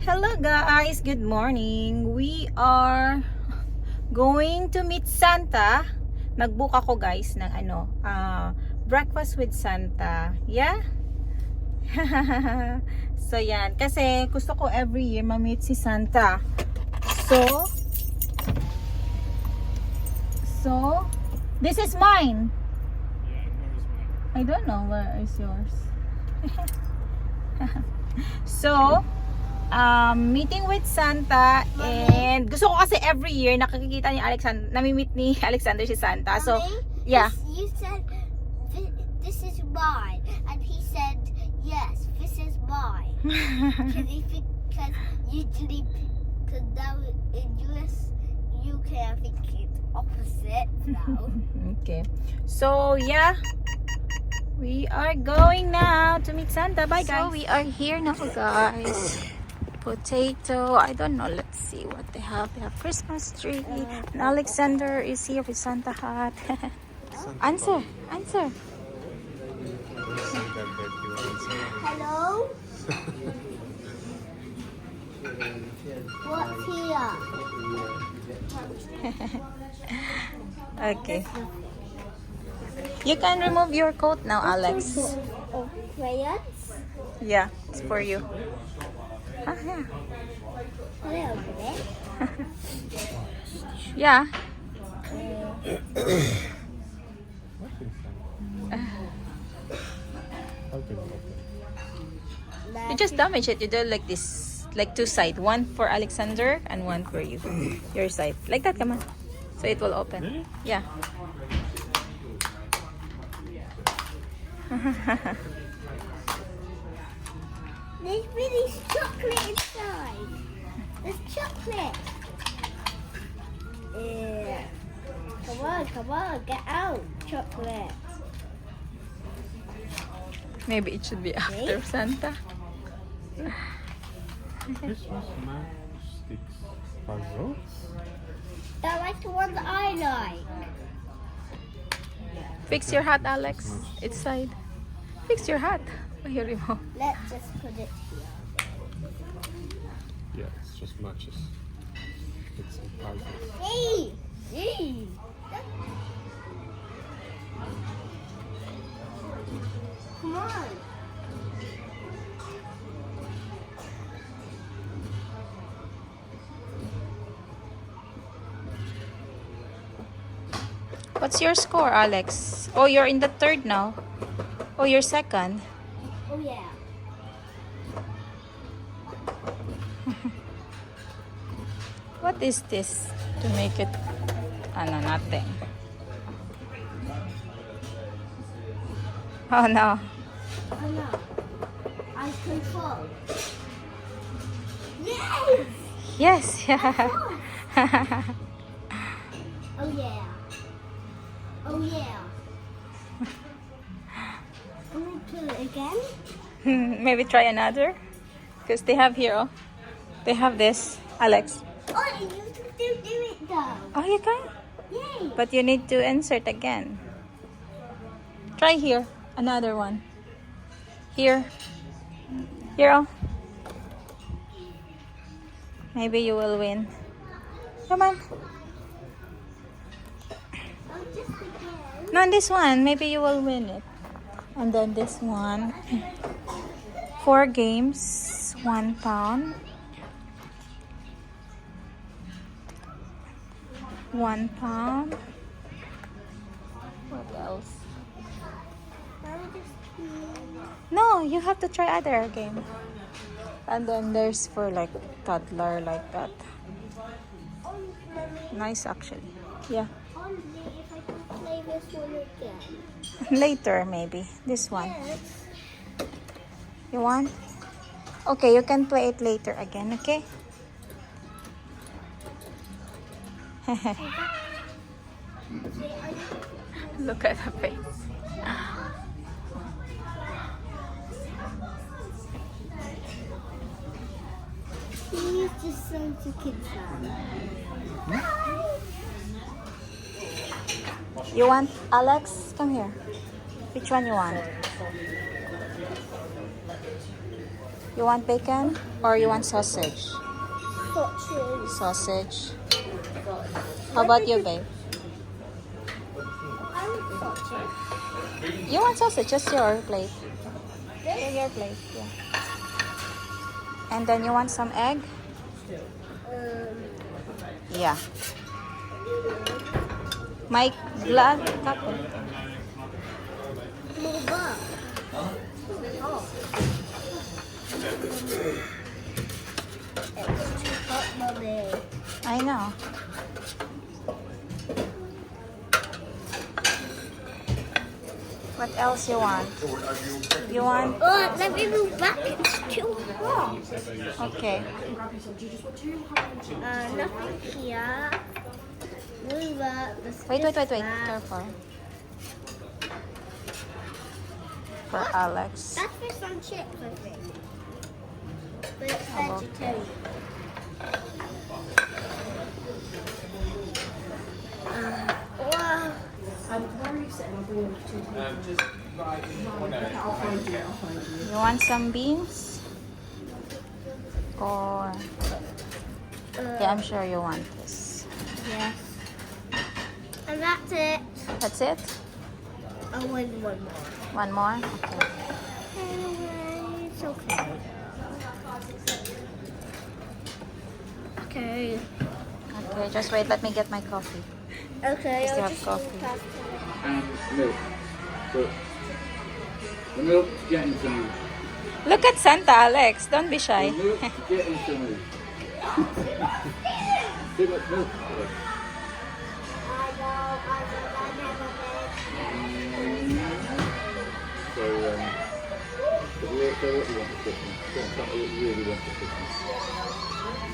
Hello guys, good morning. We are going to meet Santa. Nag-book ako guys ng breakfast with Santa. Yeah? So yan, kasi gusto ko every year ma-meet si Santa. So this is mine. I don't know where is yours. So meeting with Santa, and gusto ko kasi every year nakikita ni Alexander, nami-meet ni Alexander si Santa. So, yeah. You said this is mine, and he said yes, this is mine. Because usually, because now in US UK I think it's opposite now. Okay. So, yeah. We are going now to meet Santa. Bye guys. So, we are here now guys. Potato, I don't know, let's see what they have. They have Christmas tree, and Alexander is here with Santa hat. Answer. Hello. What's here? Okay. You can remove your coat now, Alex. Oh, crayons. Yeah, it's for you. Yeah. A little bit. Yeah. You just damage it. You do like this, like two sides. One for Alexander and one for you. Your side. Like that, come on. So it will open. Yeah. There's really chocolate inside. There's chocolate. Yeah. Come on, get out. Chocolate. Maybe it should be after Santa. Christmas matchsticks puzzle. That's like the one that I like. Fix your hat, Alex. It's side. Fix your hat. Oh, you remove. Let's just put it here. Yeah, it's just matches. It's a puzzle. Hey! Come on. What's your score, Alex? Oh, you're in the third now. Oh, you're second. Oh yeah. What is this to make it? Nothing. Oh no. Oh no. I control. Yes! Yes. Yeah. Oh yeah. Oh yeah. Can we do it again? Maybe try another. Because they have here. Oh, they have this, Alex. Oh, you can still do it though. Oh, you can. Yay! But you need to insert again. Try here. Another one. Here. Here. Oh. Maybe you will win. Come on. Oh, just again. No, this one. Maybe you will win it. And then this one. 4 games. £1. 1 pound. What else? No, you have to try other game. And then there's for like toddler like that. Nice actually. Yeah. Only if I can play this one again. Later maybe. This one. Yes. You want? Okay, you can play it later again, okay? Look at the face. He's just some to kids now. You want Alex? Come here. Which one you want? You want bacon or you want sausage? Sausage. Sausage. How about you, babe? I want sausage. You want sausage? Just your plate. Your plate, yeah. And then you want some egg? Yeah. My glad cup. Move up. Oh. It's too hot, Mommy. I know. What else you want? You want? Oh, let me move back. It's too hot. Okay. Nothing here. Move up. Wait. Careful. For Alex. That's fish and chips, I think. But it's Oh, vegetarian. Wow. You want some beans? Or yeah, I'm sure you want this. Yes. And that's it. That's it? I want one more. One more? Okay. It's okay. Okay. Okay, just wait. Let me get my coffee. Okay, Still I'll have just coffee. pass Milk. But the milk's getting to me. Look at Santa, Alex. Don't be The shy. milk's getting to me. Too much milk. So, what do you want for Christmas? Go on, tell me what you really want for Christmas.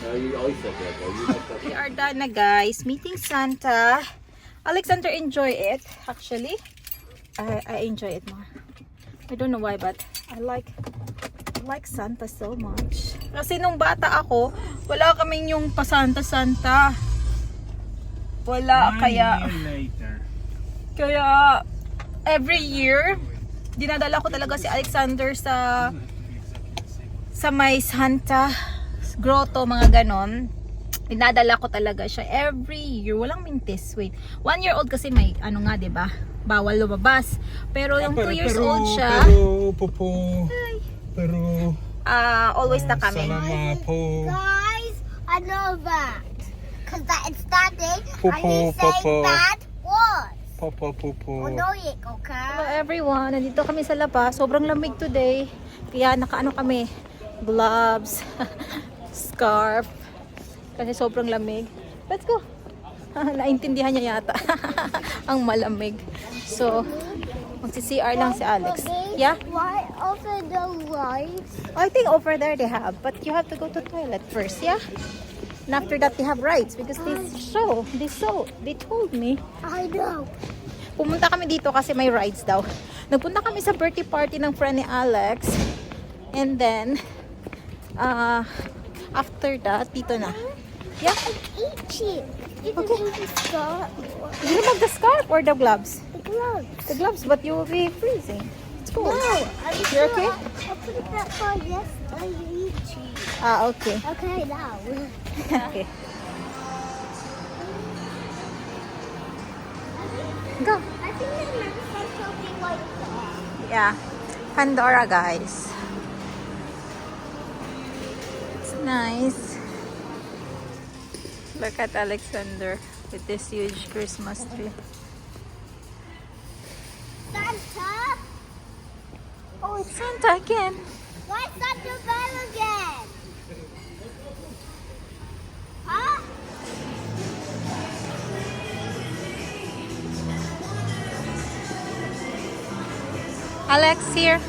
No, I said that, though. You messed up. We are done na, guys. Meeting Santa. Alexander enjoy it, actually. I enjoy it more. I don't know why, but I like Santa so much. Kasi nung bata ako, wala kaming yung pa-Santa-Santa. Wala, kaya every year, dinadala ko talaga si Alexander sa may Santa grotto, mga ganon. Dinadala ko talaga siya every year. Walang mintis. Wait. 1 year old kasi may ano nga, 'di ba? Bawal lumabas. Pero yung 2 years old siya, Pero always na kami. salamat po. Guys, I know that. Because that is Daddy. Popo, and he's saying Popo. bad words. Papa po. Annoying, okay? Hello everyone. Nandito kami sa labas. Sobrang lamig today. Kaya nakaano kami, gloves, scarf. Kasi sobrang lamig. Let's go. Naintindihan niya yata. Ang malamig. So, magsi-CR lang si Alex. Yeah? Why over the lights? I think over there they have. But you have to go to toilet first, yeah? And after that they have rides because they told me. I know. Pumunta kami dito kasi may rides daw. Nagpunta kami sa birthday party ng friend ni Alex. And then, after that, dito na. Yeah? Itchy. You can Okay. do the scarf. You have the scarf or the gloves? The gloves. The gloves, but you will be freezing. It's cold. No, I'm You sure okay? I'll put it back on. Yes, I'm itchy. Okay. Okay, now. Okay. Go. I think the motorcycle will be like that. Yeah. Pandora, guys. It's nice. Look at Alexander with this huge Christmas tree. Santa? Oh, it's Santa again. Why Santa Bell again? Huh? Alex, here.